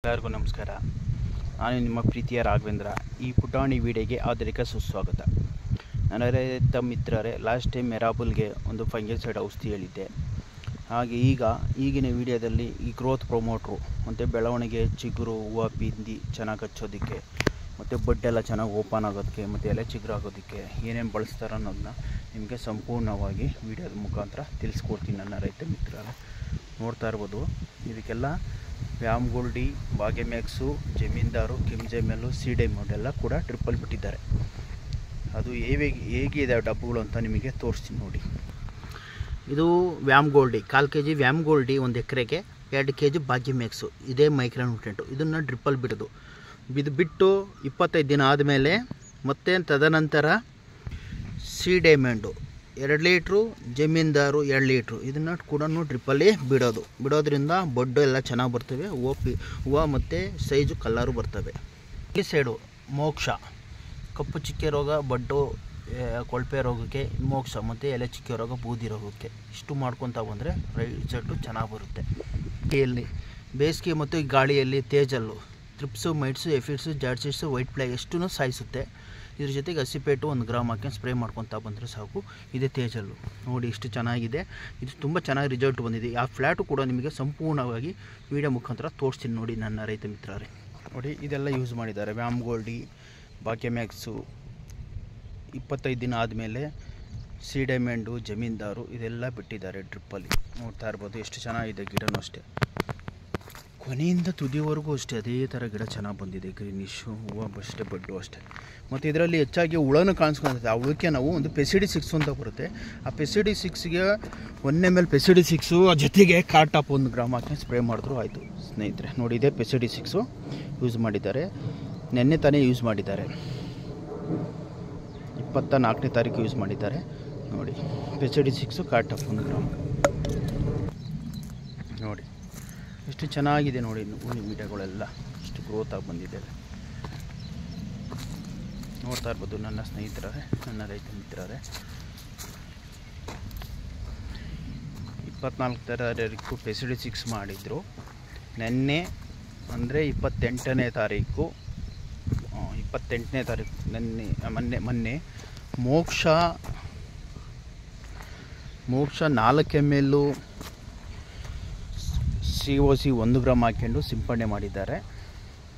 ಎಲ್ಲರಿಗೂ ನಮಸ್ಕಾರ. ನಾನು ನಿಮ್ಮ ಪ್ರೀತಿಯ ರಾಘವೇಂದ್ರ. ಈ ಪುಟಾಣಿ ವಿಡಿಯೋಗೆ ಆಧುನಿಕ ಸುಸ್ವಾಗತ. ನನ್ನ ರೈತ ಮಿತ್ರರೇ, ಲಾಸ್ಟ್ ಟೈಮ್ ಮೆರಾಬಲ್ಗೆ ಒಂದು ಫಂಗಿಸೈಡ್ ಔಷಧಿ ಹೇಳಿದ್ದೆ. ಹಾಗೆ ಈಗಿನ ವಿಡಿಯೋದಲ್ಲಿ ಈ ಗ್ರೋತ್ ಪ್ರೊಮೋಟ್ರು ಮತ್ತು ಬೆಳವಣಿಗೆ, ಚಿಗುರು, ಹೂವು, ಪಿಂದಿ ಚೆನ್ನಾಗಿ ಹಚ್ಚೋದಕ್ಕೆ ಮತ್ತು ಬಡ್ಡೆಲ್ಲ ಚೆನ್ನಾಗಿ ಓಪನ್ ಆಗೋದಕ್ಕೆ ಮತ್ತು ಎಲೆ ಚಿಗುರು ಆಗೋದಕ್ಕೆ ಏನೇನು ಬಳಸ್ತಾರೆ ಅನ್ನೋದನ್ನ ನಿಮಗೆ ಸಂಪೂರ್ಣವಾಗಿ ವಿಡಿಯೋದ ಮುಖಾಂತರ ತಿಳಿಸ್ಕೊಡ್ತೀನಿ. ನನ್ನ ರೈತ ಮಿತ್ರರೇ, ನೋಡ್ತಾ ಇರ್ಬೋದು, ಇದಕ್ಕೆಲ್ಲ ವ್ಯಾಮ್ಗೋಲ್ಡಿ, ಭಾಗ್ಯಮ್ಯಾಕ್ಸು, ಜಮೀನ್ದಾರು, ಕಿಮ್ಜೆಮೆಲ್ಲು, ಸಿಡೈಮಂಡ್ ಎಲ್ಲ ಕೂಡ ಟ್ರಿಪ್ಪಲ್ ಬಿಟ್ಟಿದ್ದಾರೆ. ಅದು ಹೇಗಿದೆ ಡಬ್ಬುಗಳು ಅಂತ ನಿಮಗೆ ತೋರಿಸ್ತೀನಿ ನೋಡಿ. ಇದು ವ್ಯಾಮ್ಗೋಲ್ಡಿ 1/4 kg ವ್ಯಾಮ್ಗೋಲ್ಡಿ, 1 ಎಕರೆಗೆ 2 kg ಭಾಗ್ಯಮ್ಯಾಕ್ಸು. ಇದೇ ಮೈಕ್ರೋ ನ್ಯೂಟ್ರಿಯೆಂಟು. ಇದನ್ನು ಡ್ರಿಪ್ಪಲ್ ಬಿಡೋದು. ಬಿಟ್ಟು 25 ದಿನ ಆದಮೇಲೆ ಮತ್ತೆ ತದನಂತರ ಸಿಡೈಮಂಡು 2 ಲೀಟ್ರು, ಜಮೀನ್ದಾರು 2 ಲೀಟ್ರು, ಇದನ್ನು ಕೂಡ ಡ್ರಿಪ್ಪಲ್ಲಿ ಬಿಡೋದ್ರಿಂದ ಬಡ್ಡು ಎಲ್ಲ ಚೆನ್ನಾಗಿ ಬರ್ತವೆ. ಹೂವು ಮತ್ತು ಸೈಜು ಕಲ್ಲರು ಬರ್ತವೆ. ಈ ಸೈಡು ಮೋಕ್ಷ, ಕಪ್ಪು ಚಿಕ್ಕೆ ರೋಗ, ಬಡ್ಡು ಕೊಳ್ಪೆ ರೋಗಕ್ಕೆ ಮೋಕ್ಷ ಮತ್ತು ಎಲೆ ಚಿಕ್ಕೆ ರೋಗ, ಬೂದಿ ರೋಗಕ್ಕೆ ಇಷ್ಟು ಮಾಡ್ಕೊತಾ ಬಂದರೆ ರಿಸಲ್ಟು ಚೆನ್ನಾಗಿ ಬರುತ್ತೆ. ಇಲ್ಲಿ ಬೇಸಿಗೆ ಮತ್ತು ಗಾಳಿಯಲ್ಲಿ ತೇಜಲ್ಲು, ತ್ರಿಪ್ಸು, ಮೈಟ್ಸು, ಎಫಿಡ್ಸು, ಜಾಡ್ಸಿಡ್ಸು, ವೈಟ್ ಫ್ಲೈ ಎಷ್ಟೂ ಸಾಯಿಸುತ್ತೆ. ಇದ್ರ ಜೊತೆಗೆ ಹಸಿಪೇಟು 1 ಗ್ರಾಮ್ ಹಾಕಿ ಸ್ಪ್ರೇ ಮಾಡ್ಕೊತಾ ಬಂದರೆ ಸಾಕು. ಇದೇ ತೇಜಲ್ಲು ನೋಡಿ, ಇಷ್ಟು ಚೆನ್ನಾಗಿದೆ. ಇದು ತುಂಬ ಚೆನ್ನಾಗಿ ರಿಸಲ್ಟ್ ಬಂದಿದೆ. ಆ ಫ್ಲ್ಯಾಟು ಕೂಡ ನಿಮಗೆ ಸಂಪೂರ್ಣವಾಗಿ ವಿಡಿಯೋ ಮುಖಾಂತರ ತೋರಿಸ್ತೀನಿ ನೋಡಿ ನನ್ನ ರೈತ ಮಿತ್ರರೇ. ನೋಡಿ, ಇದೆಲ್ಲ ಯೂಸ್ ಮಾಡಿದ್ದಾರೆ. ವ್ಯಾಮ್ಗೋಲ್ಡಿ, ಭಾಗ್ಯಮ್ಯಾಕ್ಸು, 25 ದಿನ ಆದಮೇಲೆ ಸಿಡೈಮಂಡು, ಜಮೀನ್ದಾರು ಇದೆಲ್ಲ ಬಿಟ್ಟಿದ್ದಾರೆ ಡ್ರಿಪ್ಪಲ್ಲಿ. ನೋಡ್ತಾ ಇರ್ಬೋದು ಎಷ್ಟು ಚೆನ್ನಾಗಿದೆ. ಗಿಡನೂ ಅಷ್ಟೇ, ಕೊನೆಯಿಂದ ತುದಿವರೆಗೂ ಅಷ್ಟೇ ಅದೇ ಥರ ಗಿಡ ಚೆನ್ನಾಗಿ ಬಂದಿದೆ. ಗ್ರೀನಿಶು, ಹೂವು ಅಷ್ಟೇ, ಬಡ್ಡು ಅಷ್ಟೇ. ಮತ್ತು ಇದರಲ್ಲಿ ಹೆಚ್ಚಾಗಿ ಹುಳನೂ ಕಾಣಿಸ್ಕೊಳುತ್ತೆ. ಆ ಹುಳಕ್ಕೆ ನಾವು ಒಂದು ಪೆಸಿಡಿ-6 ಅಂತ ಬರುತ್ತೆ. ಆ ಪೆಸಿಡಿ-6ಗೆ 1 ml ಪೆಸಿಡಿ-6 ಜೊತೆಗೆ ಕಾರ್ಟಾಪ್ 1 ಗ್ರಾಮ್ ಹಾಕಿ ಸ್ಪ್ರೇ ಮಾಡಿದ್ರು ಆಯಿತು ಸ್ನೇಹಿತರೆ. ನೋಡಿ, ಇದೇ ಪೆಸಿಡಿ-6 ಯೂಸ್ ಮಾಡಿದ್ದಾರೆ. ನೆನ್ನೆ ತಾನೇ ಯೂಸ್ ಮಾಡಿದ್ದಾರೆ, 24ನೇ ತಾರೀಕು ಯೂಸ್ ಮಾಡಿದ್ದಾರೆ. ನೋಡಿ, ಪೆಸಿಡಿ-6 ಕಾರ್ಟಾಪ್ 1 ಗ್ರಾಮ್. ನೋಡಿ ಎಷ್ಟು ಚೆನ್ನಾಗಿದೆ ನೋಡಿ. ಹೂವಿನ ಗಿಡಗಳೆಲ್ಲ ಎಷ್ಟು ಗ್ರೋತಾಗಿ ಬಂದಿದೆ ನೋಡ್ತಾ ಇರ್ಬೋದು ನನ್ನ ಸ್ನೇಹಿತರೇ, ನನ್ನ ರೈತ ಮಿತ್ರರೇ. 24ನೇ ತಾರೀಕು ಪೆಸಿಡಿ-6 ಮಾಡಿದರು. ನೆನ್ನೆ ಅಂದರೆ 28ನೇ ತಾರೀಕು ಮೊನ್ನೆ ಮೋಕ್ಷ 4 ml COC 1 ಗ್ರಾಮ್ ಹಾಕ್ಕೊಂಡು ಸಿಂಪಡಣೆ ಮಾಡಿದ್ದಾರೆ.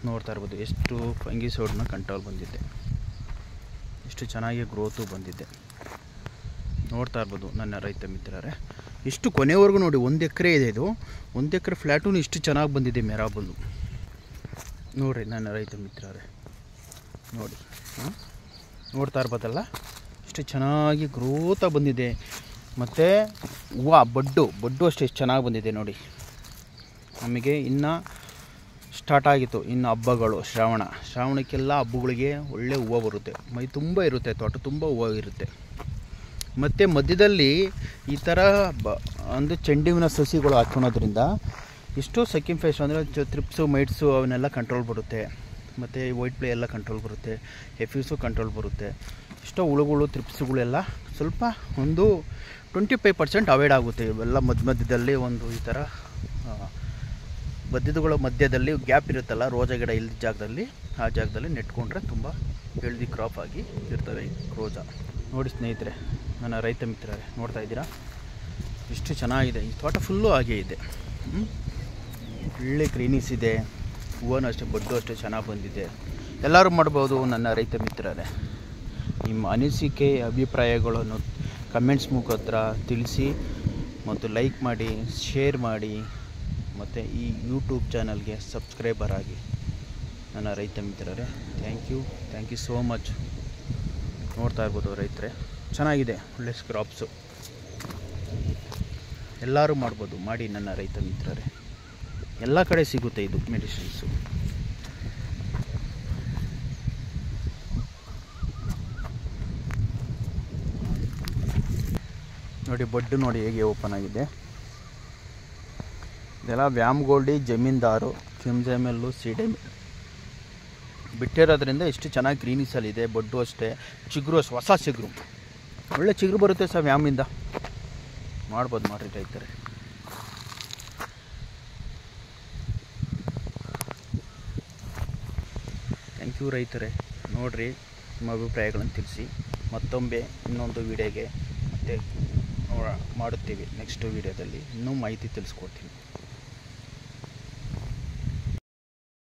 ನೋಡ್ತಾ ಇರ್ಬೋದು ಎಷ್ಟು ಫಂಗಿಸೈಡ್ನ ಕಂಟ್ರೋಲ್ ಬಂದಿದೆ, ಎಷ್ಟು ಚೆನ್ನಾಗಿ ಗ್ರೋತು ಬಂದಿದೆ. ನೋಡ್ತಾ ಇರ್ಬೋದು ನನ್ನ ರೈತ ಮಿತ್ರರೇ. ಇಷ್ಟು ಕೊನೆವರೆಗೂ ನೋಡಿ, 1 ಎಕರೆ ಇದೆ ಇದು. 1 ಎಕರೆ ಫ್ಲ್ಯಾಟೂ ಇಷ್ಟು ಚೆನ್ನಾಗಿ ಬಂದಿದೆ ಮೆರಾಬಲ್ಲು. ನೋಡಿರಿ ನನ್ನ ರೈತ ಮಿತ್ರರೇ, ನೋಡಿ, ನೋಡ್ತಾ ಇರ್ಬೋದಲ್ಲ ಎಷ್ಟು ಚೆನ್ನಾಗಿ ಗ್ರೋತಾಗಿ ಬಂದಿದೆ. ಮತ್ತು ಹೂವು, ಬಡ್ಡು ಅಷ್ಟೇ ಎಷ್ಟು ಚೆನ್ನಾಗಿ ಬಂದಿದೆ ನೋಡಿ. ನಮಗೆ ಇನ್ನು ಸ್ಟಾರ್ಟ್ ಆಗಿತ್ತು, ಇನ್ನು ಹಬ್ಬಗಳು, ಶ್ರಾವಣಕ್ಕೆಲ್ಲ ಹಬ್ಬಗಳಿಗೆ ಒಳ್ಳೆ ಹೂವು ಬರುತ್ತೆ. ಮೈ ತುಂಬ ಇರುತ್ತೆ, ತೋಟ ತುಂಬ ಹೂವು ಇರುತ್ತೆ. ಮತ್ತು ಮಧ್ಯದಲ್ಲಿ ಈ ಥರ ಒಂದು ಚೆಂಡುವಿನ ಸಸಿಗಳು ಹಾಕ್ಕೊಳೋದ್ರಿಂದ ಇಷ್ಟು ಸೆಕೆಂಡ್ ಫೇಸ್ ಅಂದರೆ ತ್ರಿಪ್ಸು, ಮೈಟ್ಸು ಅವನ್ನೆಲ್ಲ ಕಂಟ್ರೋಲ್ ಬರುತ್ತೆ. ಮತ್ತು ವೈಟ್ ಫ್ಲೈ ಎಲ್ಲ ಕಂಟ್ರೋಲ್ ಬರುತ್ತೆ, ಎಫಿಡ್ಸು ಕಂಟ್ರೋಲ್ ಬರುತ್ತೆ. ಇಷ್ಟೋ ಹುಳುಗಳು, ತ್ರಿಪ್ಸುಗಳೆಲ್ಲ ಸ್ವಲ್ಪ ಒಂದು 25% ಅವಾಯ್ಡ್ ಆಗುತ್ತೆ. ಇವೆಲ್ಲ ಮಧ್ಯದಲ್ಲಿ ಒಂದು ಈ ಥರ ಬದ್ದಿದುಗಳ ಮಧ್ಯದಲ್ಲಿ ಗ್ಯಾಪ್ ಇರುತ್ತಲ್ಲ, ರೋಜಾ ಗಿಡ ಇಲ್ಲದ ಜಾಗದಲ್ಲಿ, ಆ ಜಾಗದಲ್ಲಿ ನೆಟ್ಕೊಂಡ್ರೆ ತುಂಬ ಹೆಲ್ದಿ ಕ್ರಾಪ್ ಆಗಿ ಇರ್ತವೆ ರೋಜಾ. ನೋಡಿ ಸ್ನೇಹಿತರೆ, ನನ್ನ ರೈತ ಮಿತ್ರರೇ, ನೋಡ್ತಾ ಇದ್ದೀರಾ ಎಷ್ಟು ಚೆನ್ನಾಗಿದೆ. ಈ ತೋಟ ಫುಲ್ಲು ಹಾಗೇ ಇದೆ. ಒಳ್ಳೆ ಗ್ರೀನಿಸ್ ಇದೆ. ಹೂವನು ಅಷ್ಟೇ, ಬಡ್ಡು ಅಷ್ಟೇ ಚೆನ್ನಾಗಿ ಬಂದಿದೆ. ಎಲ್ಲರೂ ಮಾಡ್ಬೋದು ನನ್ನ ರೈತ ಮಿತ್ರರೇ. ನಿಮ್ಮ ಅನಿಸಿಕೆ, ಅಭಿಪ್ರಾಯಗಳನ್ನು ಕಮೆಂಟ್ಸ್ ಮುಖಾಂತರ ತಿಳಿಸಿ ಮತ್ತು ಲೈಕ್ ಮಾಡಿ, ಶೇರ್ ಮಾಡಿ ಮತ್ತು ಈ ಯೂಟ್ಯೂಬ್ ಚಾನಲ್ಗೆ ಸಬ್ಸ್ಕ್ರೈಬರ್ ಆಗಿ ನನ್ನ ರೈತ ಮಿತ್ರರೇ. Thank you so much. ನೋಡ್ತಾ ಇರ್ಬೋದು ರೈತರೇ, ಚೆನ್ನಾಗಿದೆ, ಒಳ್ಳೆ ಕ್ರಾಪ್ಸು. ಎಲ್ಲರೂ ಮಾಡ್ಬೋದು, ಮಾಡಿ ನನ್ನ ರೈತ ಮಿತ್ರರೇ. ಎಲ್ಲ ಕಡೆ ಸಿಗುತ್ತೆ ಇದು ಮೆಡಿಸಿನ್ಸು. ನೋಡಿ, ಬಡ್ಡು ನೋಡಿ ಹೇಗೆ ಓಪನ್ ಆಗಿದೆ. ಇದೆಲ್ಲ ವ್ಯಾಮ್ಗೋಲ್ಡಿ, ಜಮೀನ್ದಾರು, ಕಿಮ್ಜೆಮೆಲ್ಲು, ಸಿಡೈಮಂಡ್ ಬಿಟ್ಟಿರೋದ್ರಿಂದ ಎಷ್ಟು ಚೆನ್ನಾಗಿ ಗ್ರೀನಿಸಲ್ಲಿದೆ. ಬಡ್ಡು ಅಷ್ಟೇ, ಚಿಗುರು ಅಷ್ಟೇ, ಹೊಸ ಚಿಗುರು, ಒಳ್ಳೆ ಚಿಗುರು ಬರುತ್ತೆ ಸರ್ ವ್ಯಾಮಿಂದ. ಮಾಡ್ಬೋದು, ಮಾಡಿರಿ ರೈತರೆ. ಥ್ಯಾಂಕ್ ಯು ರೈತರೇ. ನೋಡಿರಿ, ನಿಮ್ಮ ಅಭಿಪ್ರಾಯಗಳನ್ನು ತಿಳಿಸಿ. ಮತ್ತೊಮ್ಮೆ ಇನ್ನೊಂದು ವಿಡಿಯೋಗೆ ಮತ್ತೆ ಮಾಡುತ್ತೀವಿ. ನೆಕ್ಸ್ಟ್ ವಿಡಿಯೋದಲ್ಲಿ ಇನ್ನೂ ಮಾಹಿತಿ ತಿಳಿಸ್ಕೊಡ್ತೀನಿ.